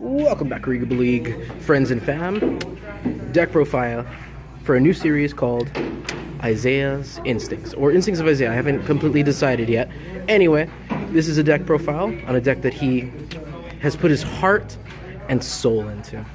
Welcome back, Regal League friends and fam. Deck profile for a new series called Isaiah's Instincts, or Instincts of Isaiah. I haven't completely decided yet. Anyway, this is a deck profile on a deck that he has put his heart and soul into.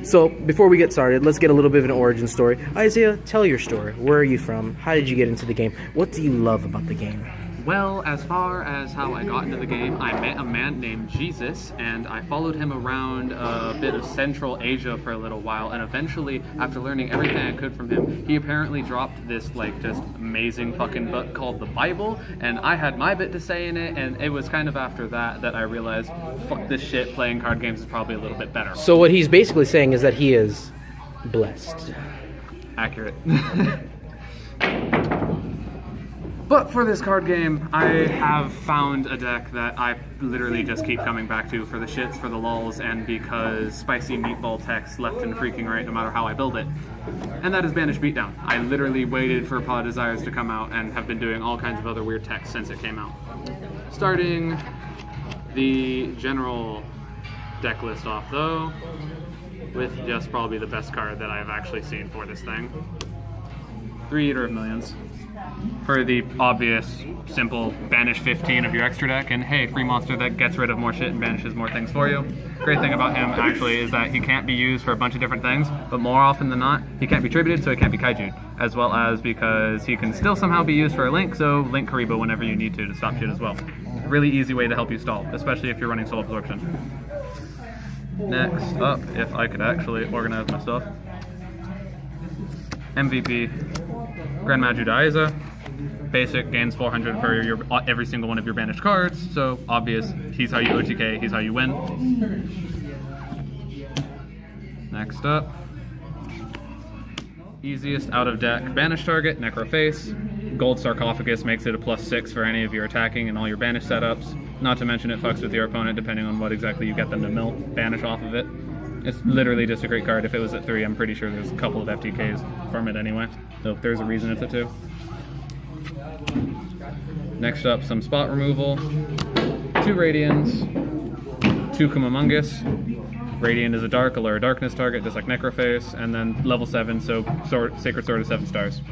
So, before we get started, let's get a little bit of an origin story. Isaiah, tell your story. Where are you from? How did you get into the game? What do you love about the game? Well, as far as how I got into the game, I met a man named Jesus, and I followed him around a bit of Central Asia for a little while, and eventually, after learning everything I could from him, he apparently dropped this, just amazing fucking book called the Bible, and I had my bit to say in it, and it was kind of after that that I realized, fuck this shit, playing card games is probably a little bit better. So what he's basically saying is that he is blessed. Accurate. But for this card game, I have found a deck that I literally just keep coming back to for the shits, for the lulz, and because spicy meatball text left and freaking right no matter how I build it. And that is Banish Beatdown. I literally waited for Pod Desires to come out and have been doing all kinds of other weird text since it came out. Starting the general deck list off though, with just probably the best card that I've actually seen for this thing. 3 Eater of Millions. For the obvious, simple banish 15 of your extra deck, and hey, free monster that gets rid of more shit and banishes more things for you. Great thing about him actually is that he can't be used for a bunch of different things, but more often than not, he can't be tributed, so he can't be kaiju'd, as well as because he can still somehow be used for a link, so link Karibo whenever you need to stop shit as well. Really easy way to help you stall, especially if you're running soul absorption. Next up, if I could actually organize my stuff. MVP, Grand Magi Daeza. Basic, gains 400 for every single one of your banished cards, so obvious, he's how you OTK, he's how you win. Next up, easiest out of deck banish target, Necroface. Gold Sarcophagus makes it a +6 for any of your attacking and all your banish setups. Not to mention it fucks with your opponent depending on what exactly you get them to mill banish off of it. It's literally just a great card. If it was at 3, I'm pretty sure there's a couple of FTKs from it anyway, so there's a reason it's at 2. Next up, some spot removal, 2 Radians, 2 Kumamungus. Radiant is a dark, a Lure Darkness target, just like Necroface, and then level 7, so Sacred Sword is 7 stars.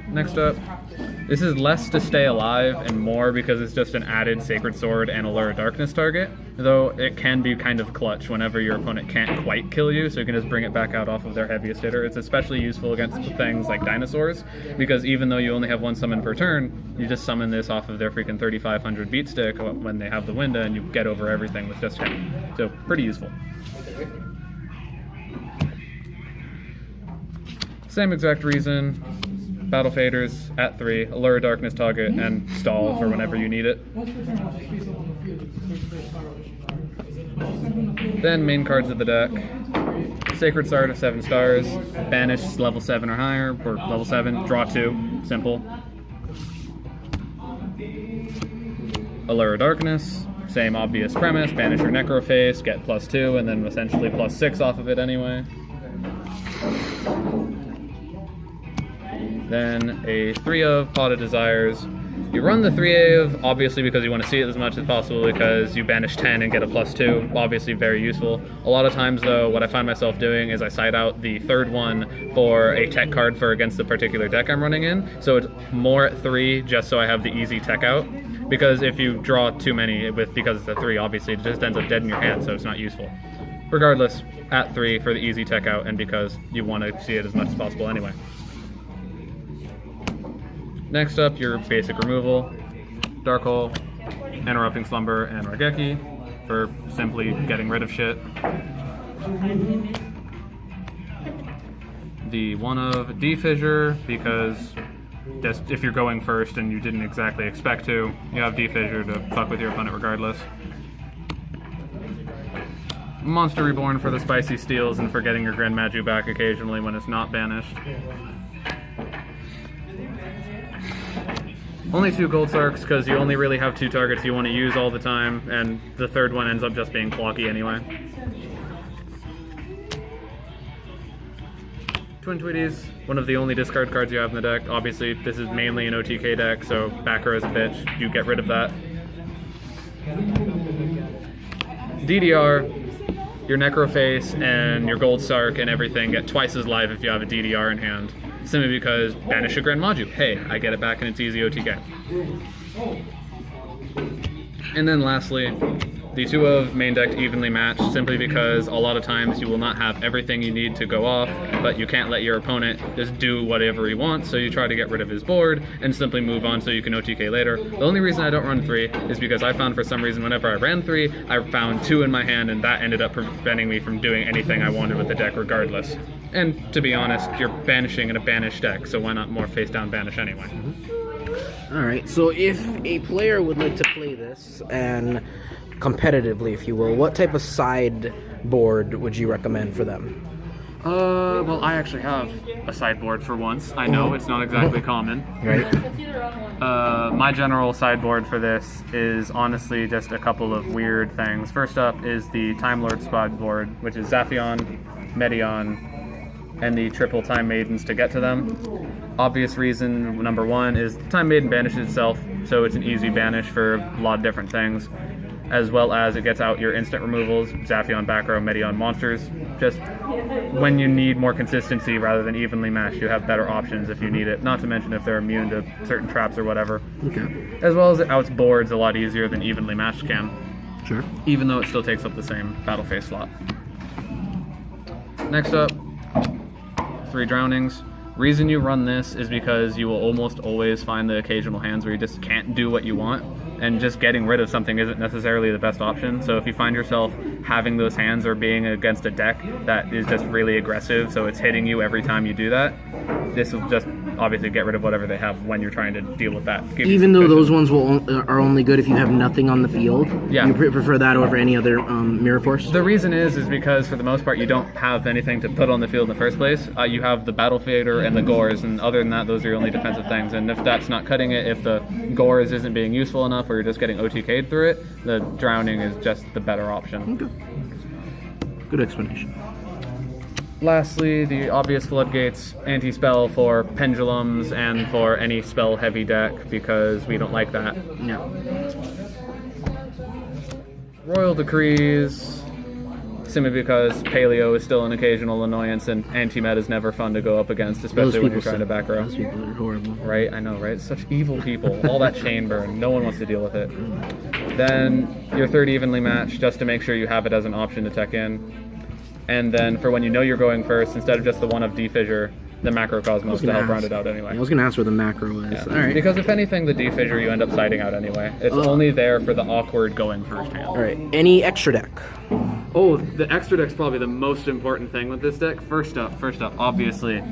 Next up, this is less to stay alive and more because it's just an added Sacred Sword and a Lure Darkness target, though it can be kind of clutch whenever your opponent can't quite kill you, so you can just bring it back out off of their heaviest hitter. It's especially useful against things like dinosaurs, because even though you only have 1 summon per turn, you just summon this off of their freaking 3500 beat stick when they have the window and you get over everything with just him. So pretty useful. Same exact reason. Battle Faders at 3, Allure Darkness target, and stall for whenever you need it. Then main cards of the deck. Sacred Sword 7 stars, Banish level 7 or higher, or level 7, draw 2, simple. Allure Darkness, same obvious premise, banish your Necroface, get +2, and then essentially +6 off of it anyway. Then a 3 of Pot of Desires. You run the 3 of, obviously because you want to see it as much as possible because you banish 10 and get a +2, obviously very useful. A lot of times though, what I find myself doing is I side out the 3rd one for a tech card for against the particular deck I'm running in, so it's more at 3 just so I have the easy tech out, because if you draw too many because it's a 3, obviously it just ends up dead in your hand, so it's not useful. Regardless, at 3 for the easy tech out and because you want to see it as much as possible anyway. Next up, your basic removal, Dark Hole, Interrupting Slumber, and Raigeki for simply getting rid of shit. The 1 of D-Fissure because just if you're going first and you didn't exactly expect to, you have D-Fissure to fuck with your opponent regardless. Monster Reborn for the spicy steals and for getting your Grand Maju back occasionally when it's not banished. Only 2 Gold Sarks because you only really have 2 targets you want to use all the time, and the third one ends up just being clocky anyway. Twin Tweeties, one of the only discard cards you have in the deck. Obviously, this is mainly an OTK deck, so back row is a bitch. You get rid of that. DDR, your Necroface and your Gold Sark and everything get twice as live if you have a DDR in hand. Simply because banish a Grand Maju. Hey, I get it back and it's easy OTK. And then lastly, the 2 of main decked evenly matched, simply because a lot of times you will not have everything you need to go off, but you can't let your opponent just do whatever he wants, so you try to get rid of his board and simply move on so you can OTK later. The only reason I don't run 3 is because I found for some reason whenever I ran 3, I found 2 in my hand, and that ended up preventing me from doing anything I wanted with the deck regardless. And to be honest, you're banishing in a banished deck, so why not more face down banish anyway? Alright, so if a player would like to play this, and competitively, if you will, what type of sideboard would you recommend for them? Well, I actually have a sideboard for once. I know it's not exactly common. Right. My general sideboard for this is honestly just a couple of weird things. First up is the Time Lord sideboard, which is Zaphion, Medion, and the triple Time Maidens to get to them. Obvious reason number 1 is Time Maiden banishes itself, so it's an easy banish for a lot of different things, as well as it gets out your instant removals, Zaphion back row, Medion monsters. Just when you need more consistency rather than evenly matched, you have better options if you need it. Not to mention if they're immune to certain traps or whatever. Okay. As well as it outs boards a lot easier than evenly matched can. Sure. Even though it still takes up the same battle phase slot. Next up, 3 Drownings. Reason you run this is because you will almost always find the occasional hands where you just can't do what you want, and just getting rid of something isn't necessarily the best option. So if you find yourself having those hands or being against a deck that is just really aggressive, so it's hitting you every time you do that, this will just obviously get rid of whatever they have when you're trying to deal with that. Even though those ones are only good if you have nothing on the field? Yeah. You prefer that over any other Mirror Force? The reason is because for the most part you don't have anything to put on the field in the first place. You have the Battle Fader and the Gores, and other than that, those are your only defensive things. And if that's not cutting it, if the Gores isn't being useful enough or you're just getting OTK'd through it, the Drowning is just the better option. Okay. Good explanation. Lastly, the obvious floodgates, anti-spell for pendulums and for any spell-heavy deck, because we don't like that. No. Royal Decrees, simply because Paleo is still an occasional annoyance, and anti-met is never fun to go up against, especially when you're trying to back row. Those people are horrible. Right, I know, right? Such evil people. All that chain burn, no one wants to deal with it. Then your 3rd evenly match, just to make sure you have it as an option to tech in. And then for when you know you're going first, instead of just the 1 of D-Fissure, the Macrocosmos to help round it out anyway. I was going to ask where the macro is. Yeah. All right. Because if anything, the D-Fissure you end up siding out anyway. It's only there for the awkward going first hand. All right. Any extra deck? Oh, the extra deck's probably the most important thing with this deck. First up, obviously,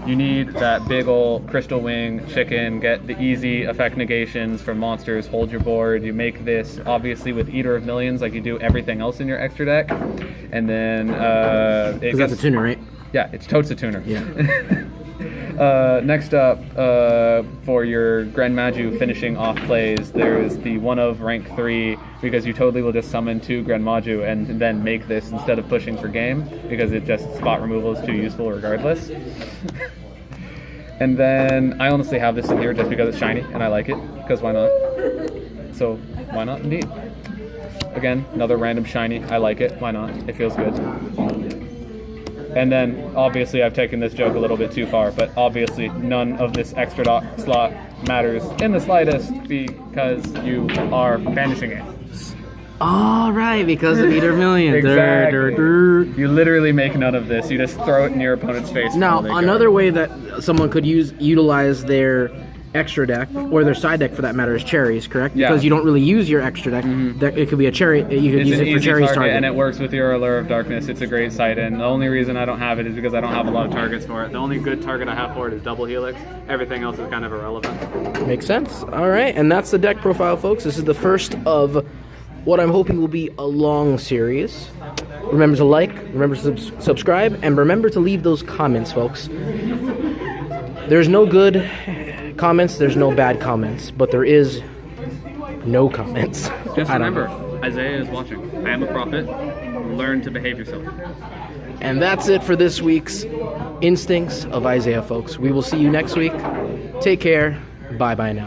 you need that big ol' Crystal Wing chicken, get the easy effect negations from monsters, hold your board. You make this, obviously, with Eater of Millions, like you do everything else in your extra deck. And then Because that's a tuner, right? Yeah, it's totes a tuner. Yeah. Next up, for your Grand Maju finishing off plays, there's the 1 of rank 3, because you totally will just summon 2 Grand Maju and then make this instead of pushing for game, because it just spot removal is too useful regardless. And then I honestly have this in here just because it's shiny and I like it, because why not? So why not indeed? Again, another random shiny, I like it, why not? It feels good. And then, obviously, I've taken this joke a little bit too far, but obviously none of this extra slot matters in the slightest because you are banishing it. All right, because of Eater Million. Exactly. You literally make none of this. You just throw it in your opponent's face. Now, another way that someone could utilize their extra deck, or their side deck for that matter, is cherries, correct? Yeah. Because you don't really use your extra deck. It could be a cherry. You could It's use an it for easy cherries target, target. and it works with your Allure of Darkness. It's a great sight in. The only reason I don't have it is because I don't have a lot of targets for it. The only good target I have for it is Double Helix. Everything else is kind of irrelevant. Makes sense. All right, and that's the deck profile, folks. This is the first of what I'm hoping will be a long series. Remember to like, remember to subscribe, and remember to leave those comments, folks. There's no good comments, there's no bad comments, but there is no comments. Just I don't remember, know. Isaiah is watching. I am a prophet. Learn to behave yourself. And that's it for this week's Instincts of Isaiah, folks. We will see you next week. Take care. Bye-bye now.